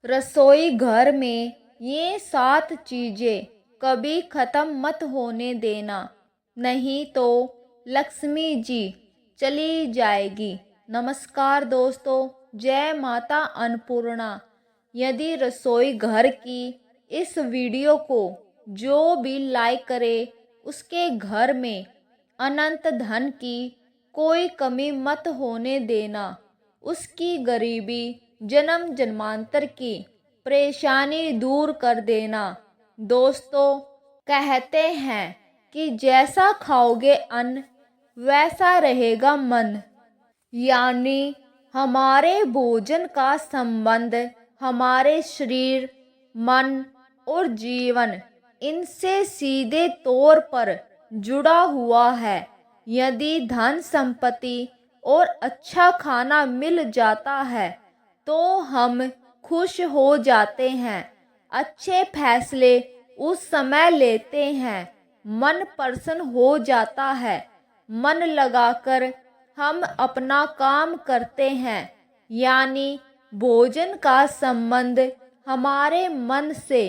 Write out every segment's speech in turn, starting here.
रसोई घर में ये 7 चीज़ें कभी ख़त्म मत होने देना, नहीं तो लक्ष्मी जी चली जाएगी। नमस्कार दोस्तों, जय माता अन्नपूर्णा। यदि रसोई घर की इस वीडियो को जो भी लाइक करे उसके घर में अनंत धन की कोई कमी मत होने देना। उसकी गरीबी जन्म जन्मांतर की परेशानी दूर कर देना। दोस्तों, कहते हैं कि जैसा खाओगे अन्न वैसा रहेगा मन, यानी हमारे भोजन का संबंध हमारे शरीर, मन और जीवन इनसे सीधे तौर पर जुड़ा हुआ है। यदि धन संपत्ति और अच्छा खाना मिल जाता है तो हम खुश हो जाते हैं, अच्छे फैसले उस समय लेते हैं, मन प्रसन्न हो जाता है, मन लगाकर हम अपना काम करते हैं। यानी भोजन का संबंध हमारे मन से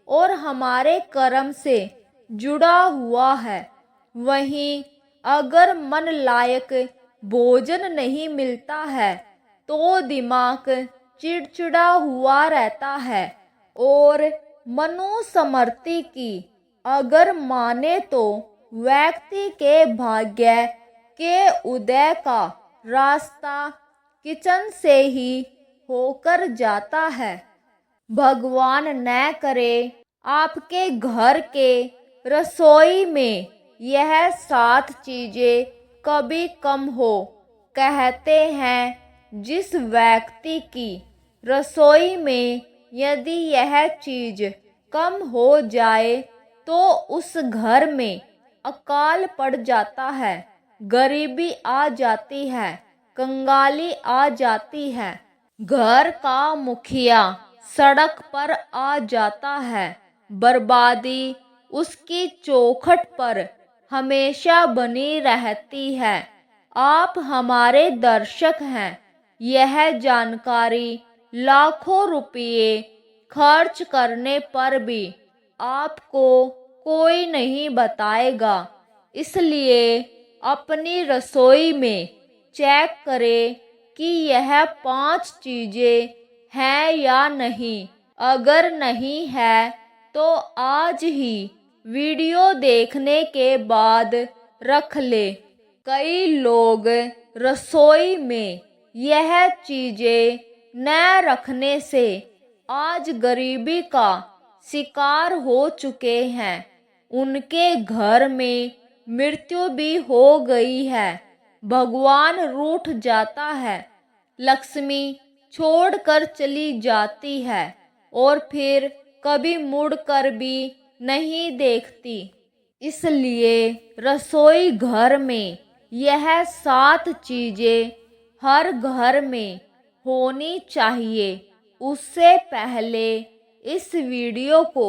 और हमारे कर्म से जुड़ा हुआ है। वहीं अगर मन लायक भोजन नहीं मिलता है तो दिमाग चिड़चिड़ा हुआ रहता है और मनुस्मृति की अगर माने तो व्यक्ति के भाग्य के उदय का रास्ता किचन से ही होकर जाता है। भगवान न करे आपके घर के रसोई में यह 7 चीजें कभी कम हो। कहते हैं जिस व्यक्ति की रसोई में यदि यह चीज कम हो जाए तो उस घर में अकाल पड़ जाता है, गरीबी आ जाती है, कंगाली आ जाती है, घर का मुखिया सड़क पर आ जाता है, बर्बादी उसकी चौखट पर हमेशा बनी रहती है। आप हमारे दर्शक हैं, यह जानकारी लाखों रुपये खर्च करने पर भी आपको कोई नहीं बताएगा। इसलिए अपनी रसोई में चेक करें कि यह 5 चीजें हैं या नहीं। अगर नहीं है तो आज ही वीडियो देखने के बाद रख ले। कई लोग रसोई में यह चीजें न रखने से आज गरीबी का शिकार हो चुके हैं, उनके घर में मृत्यु भी हो गई है, भगवान रूठ जाता है, लक्ष्मी छोड़कर चली जाती है और फिर कभी मुड़कर भी नहीं देखती। इसलिए रसोई घर में यह 7 चीजें हर घर में होनी चाहिए। उससे पहले इस वीडियो को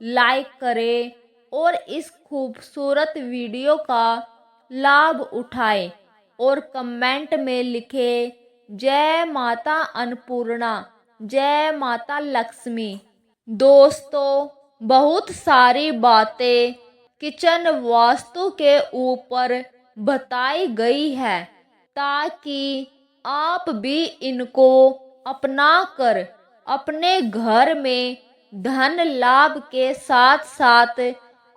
लाइक करें और इस खूबसूरत वीडियो का लाभ उठाएं और कमेंट में लिखें जय माता अन्नपूर्णा, जय माता लक्ष्मी। दोस्तों, बहुत सारी बातें किचन वास्तु के ऊपर बताई गई है ताकि आप भी इनको अपना कर अपने घर में धन लाभ के साथ साथ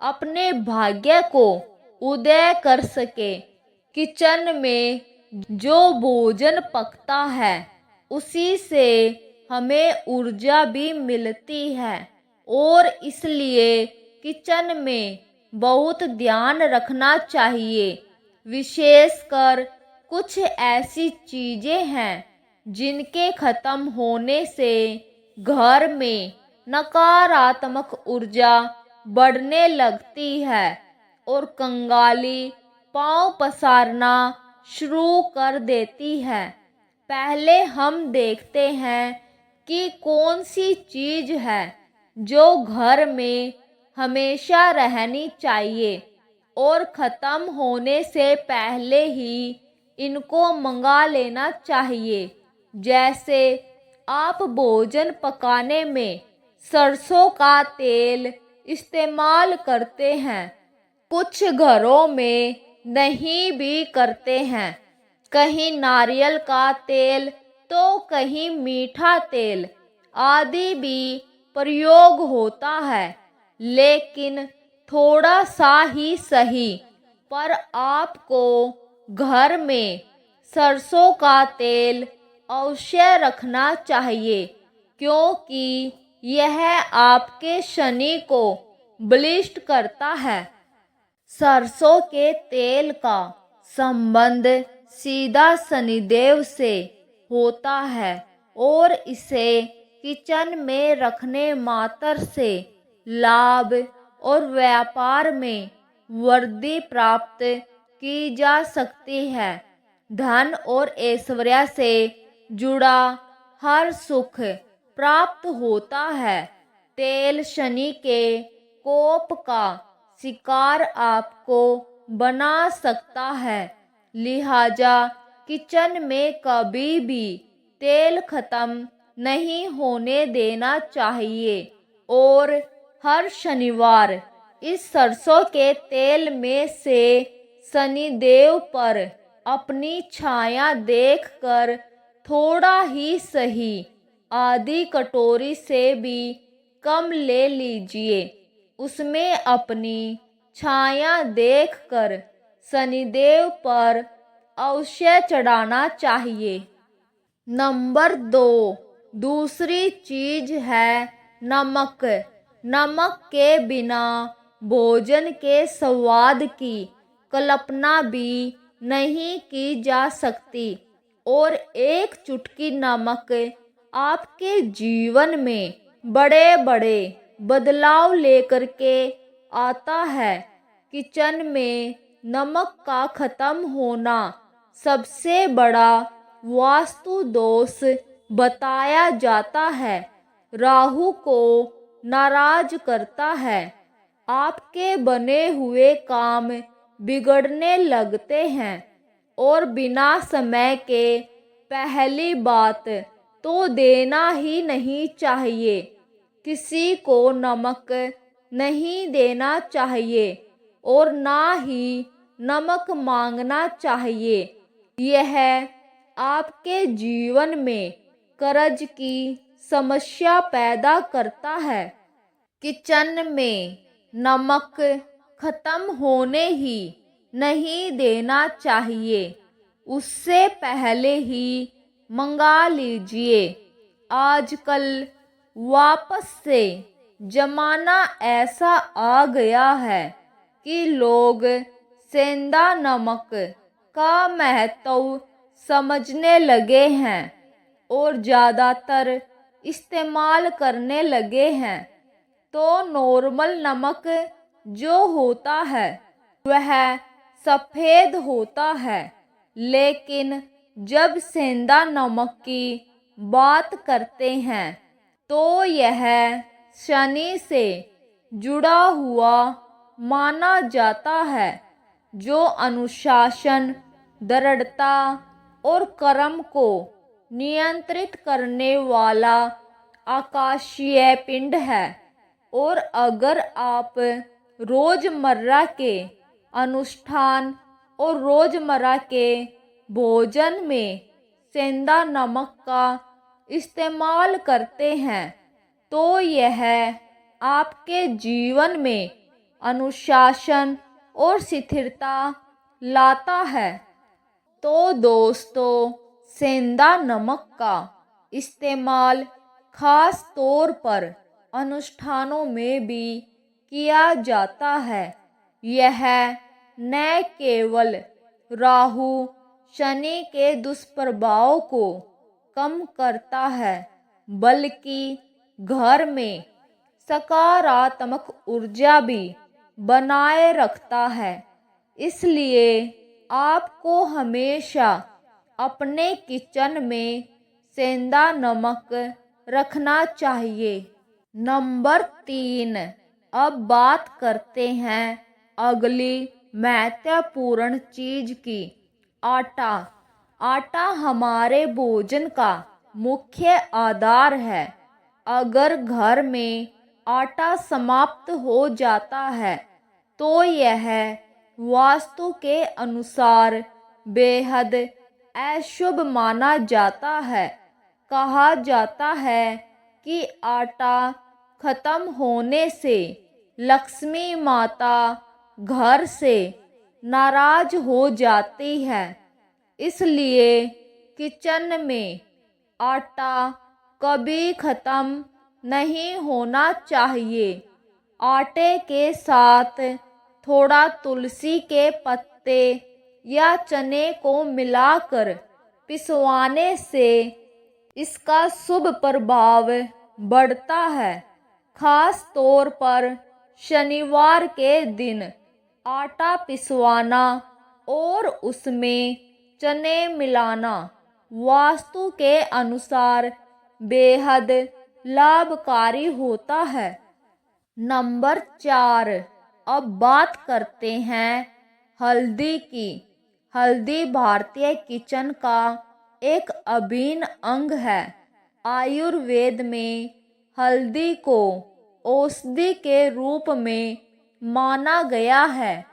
अपने भाग्य को उदय कर सके। किचन में जो भोजन पकता है उसी से हमें ऊर्जा भी मिलती है और इसलिए किचन में बहुत ध्यान रखना चाहिए। विशेषकर कुछ ऐसी चीजें हैं जिनके खत्म होने से घर में नकारात्मक ऊर्जा बढ़ने लगती है और कंगाली पांव पसारना शुरू कर देती है। पहले हम देखते हैं कि कौन सी चीज है जो घर में हमेशा रहनी चाहिए और ख़त्म होने से पहले ही इनको मंगा लेना चाहिए। जैसे आप भोजन पकाने में सरसों का तेल इस्तेमाल करते हैं, कुछ घरों में नहीं भी करते हैं। कहीं नारियल का तेल तो कहीं मीठा तेल आदि भी प्रयोग होता है, लेकिन थोड़ा सा ही सही, पर आपको घर में सरसों का तेल अवश्य रखना चाहिए, क्योंकि यह आपके शनि को बलिष्ठ करता है। सरसों के तेल का संबंध सीधा शनिदेव से होता है और इसे किचन में रखने मात्र से लाभ और व्यापार में वृद्धि प्राप्त की जा सकती है। धन और ऐश्वर्य से जुड़ा हर सुख प्राप्त होता है। तेल शनि के कोप का शिकार आपको बना सकता है, लिहाजा किचन में कभी भी तेल खत्म नहीं होने देना चाहिए और हर शनिवार इस सरसों के तेल में से शनिदेव पर अपनी छाया देखकर थोड़ा ही सही आधी कटोरी से भी कम ले लीजिए। उसमें अपनी छाया देखकर शनिदेव पर अवश्य चढ़ाना चाहिए। नंबर 2, दूसरी चीज है नमक। नमक के बिना भोजन के स्वाद की कल्पना भी नहीं की जा सकती और एक चुटकी नमक आपके जीवन में बड़े बड़े बदलाव लेकर के आता है। किचन में नमक का खत्म होना सबसे बड़ा वास्तु दोष बताया जाता है, राहु को नाराज करता है, आपके बने हुए काम बिगड़ने लगते हैं और बिना समय के पहली बात तो देना ही नहीं चाहिए। किसी को नमक नहीं देना चाहिए और ना ही नमक मांगना चाहिए। यह आपके जीवन में कर्ज की समस्या पैदा करता है। किचन में नमक खत्म होने ही नहीं देना चाहिए, उससे पहले ही मंगा लीजिए। आजकल वापस से जमाना ऐसा आ गया है कि लोग सेंधा नमक का महत्व समझने लगे हैं और ज़्यादातर इस्तेमाल करने लगे हैं। तो नॉर्मल नमक जो होता है वह सफ़ेद होता है, लेकिन जब सेंधा नमक की बात करते हैं तो यह शनि से जुड़ा हुआ माना जाता है, जो अनुशासन, दृढ़ता और कर्म को नियंत्रित करने वाला आकाशीय पिंड है। और अगर आप रोजमर्रा के अनुष्ठान और रोजमर्रा के भोजन में सेंधा नमक का इस्तेमाल करते हैं तो यह आपके जीवन में अनुशासन और स्थिरता लाता है। तो दोस्तों, सेंधा नमक का इस्तेमाल खास तौर पर अनुष्ठानों में भी किया जाता है। यह न केवल राहु शनि के दुष्प्रभाव को कम करता है, बल्कि घर में सकारात्मक ऊर्जा भी बनाए रखता है। इसलिए आपको हमेशा अपने किचन में सेंधा नमक रखना चाहिए। नंबर 3, अब बात करते हैं अगली महत्वपूर्ण चीज की, आटा। आटा हमारे भोजन का मुख्य आधार है। अगर घर में आटा समाप्त हो जाता है तो यह वास्तु के अनुसार बेहद अशुभ माना जाता है। कहा जाता है कि आटा खत्म होने से लक्ष्मी माता घर से नाराज हो जाती है। इसलिए किचन में आटा कभी खत्म नहीं होना चाहिए। आटे के साथ थोड़ा तुलसी के पत्ते या चने को मिलाकर पिसवाने से इसका शुभ प्रभाव बढ़ता है। खास तौर पर शनिवार के दिन आटा पिसवाना और उसमें चने मिलाना वास्तु के अनुसार बेहद लाभकारी होता है। नंबर 4, अब बात करते हैं हल्दी की। हल्दी भारतीय किचन का एक अभिन्न अंग है। आयुर्वेद में हल्दी को औषधि के रूप में माना गया है,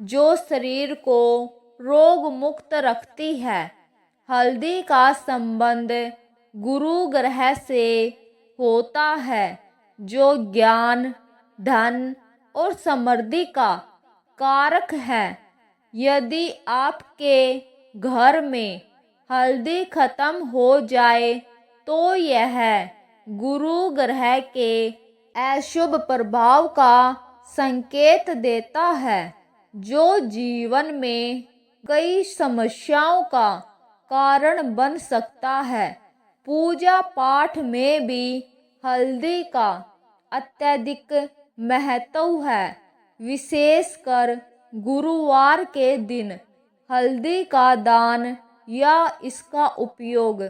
जो शरीर को रोग मुक्त रखती है। हल्दी का संबंध गुरु ग्रह से होता है, जो ज्ञान, धन और समृद्धि का कारक है। यदि आपके घर में हल्दी खत्म हो जाए तो यह गुरु ग्रह के अशुभ प्रभाव का संकेत देता है, जो जीवन में कई समस्याओं का कारण बन सकता है। पूजा पाठ में भी हल्दी का अत्यधिक महत्व है। विशेषकर गुरुवार के दिन हल्दी का दान या इसका उपयोग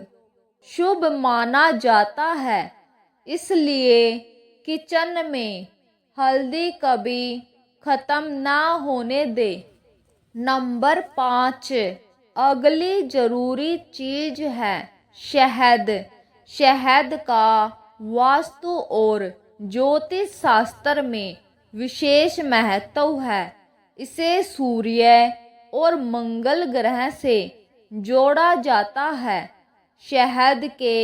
शुभ माना जाता है। इसलिए किचन में हल्दी कभी खत्म ना होने दे। नंबर 5, अगली जरूरी चीज है शहद। शहद का वास्तु और ज्योतिष शास्त्र में विशेष महत्व है। इसे सूर्य और मंगल ग्रह से जोड़ा जाता है। शहद के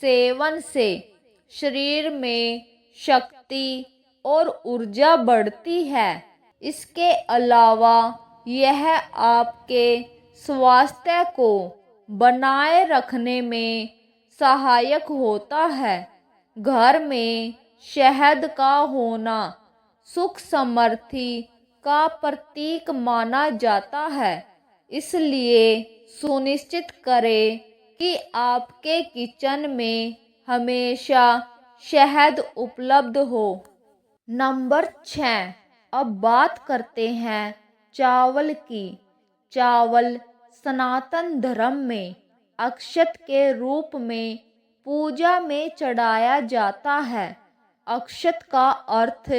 सेवन से शरीर में शक्ति और ऊर्जा बढ़ती है। इसके अलावा यह आपके स्वास्थ्य को बनाए रखने में सहायक होता है। घर में शहद का होना सुख समृद्धि का प्रतीक माना जाता है। इसलिए सुनिश्चित करें कि आपके किचन में हमेशा शहद उपलब्ध हो। नंबर 6, अब बात करते हैं चावल की। चावल सनातन धर्म में अक्षत के रूप में पूजा में चढ़ाया जाता है। अक्षत का अर्थ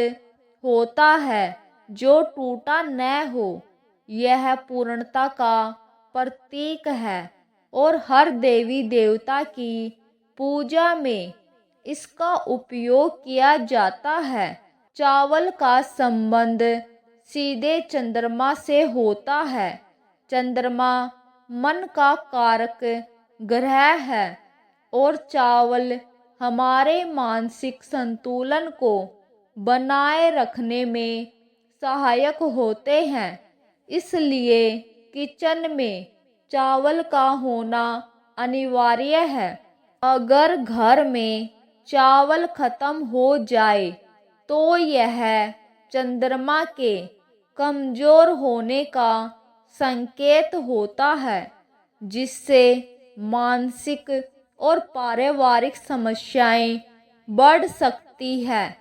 होता है जो टूटा न हो। यह पूर्णता का प्रतीक है और हर देवी देवता की पूजा में इसका उपयोग किया जाता है। चावल का संबंध सीधे चंद्रमा से होता है। चंद्रमा मन का कारक ग्रह है और चावल हमारे मानसिक संतुलन को बनाए रखने में सहायक होते हैं। इसलिए किचन में चावल का होना अनिवार्य है। अगर घर में चावल खत्म हो जाए तो यह चंद्रमा के कमजोर होने का संकेत होता है, जिससे मानसिक और पारिवारिक समस्याएं बढ़ सकती है।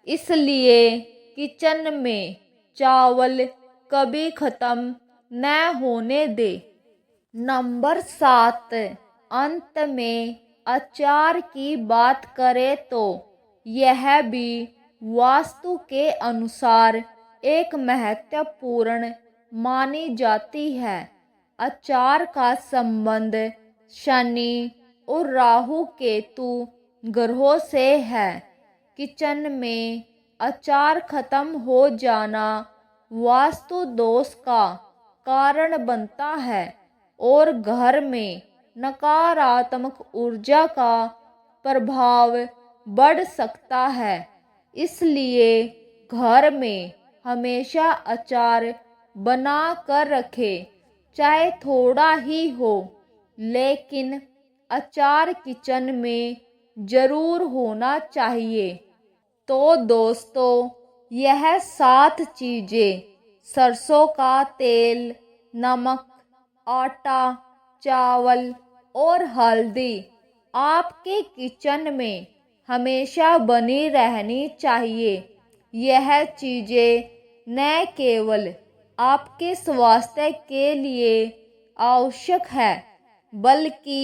इसलिए किचन में चावल कभी खत्म न होने दे। नंबर 7, अंत में अचार की बात करें तो यह भी वास्तु के अनुसार एक महत्वपूर्ण मानी जाती है। अचार का संबंध शनि और राहु केतु ग्रहों से है। किचन में अचार खत्म हो जाना वास्तु दोष का कारण बनता है और घर में नकारात्मक ऊर्जा का प्रभाव बढ़ सकता है। इसलिए घर में हमेशा अचार बना कर रखें, चाहे थोड़ा ही हो, लेकिन अचार किचन में जरूर होना चाहिए। तो दोस्तों, यह 7 चीज़ें सरसों का तेल, नमक, आटा, चावल और हल्दी आपके किचन में हमेशा बनी रहनी चाहिए। यह चीज़ें न केवल आपके स्वास्थ्य के लिए आवश्यक है, बल्कि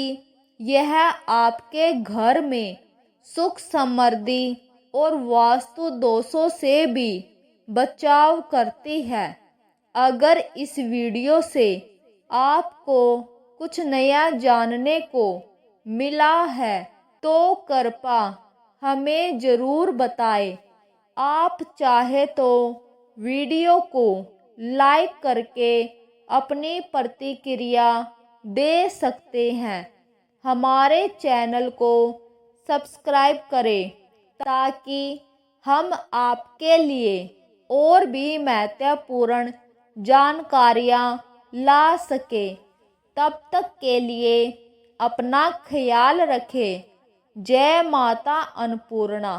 यह आपके घर में सुख समृद्धि और वास्तु दोषों से भी बचाव करती है। अगर इस वीडियो से आपको कुछ नया जानने को मिला है तो कृपया हमें ज़रूर बताएं। आप चाहे तो वीडियो को लाइक करके अपनी प्रतिक्रिया दे सकते हैं। हमारे चैनल को सब्सक्राइब करें ताकि हम आपके लिए और भी महत्वपूर्ण जानकारियाँ ला सके। तब तक के लिए अपना ख्याल रखें। जय माता अन्नपूर्णा।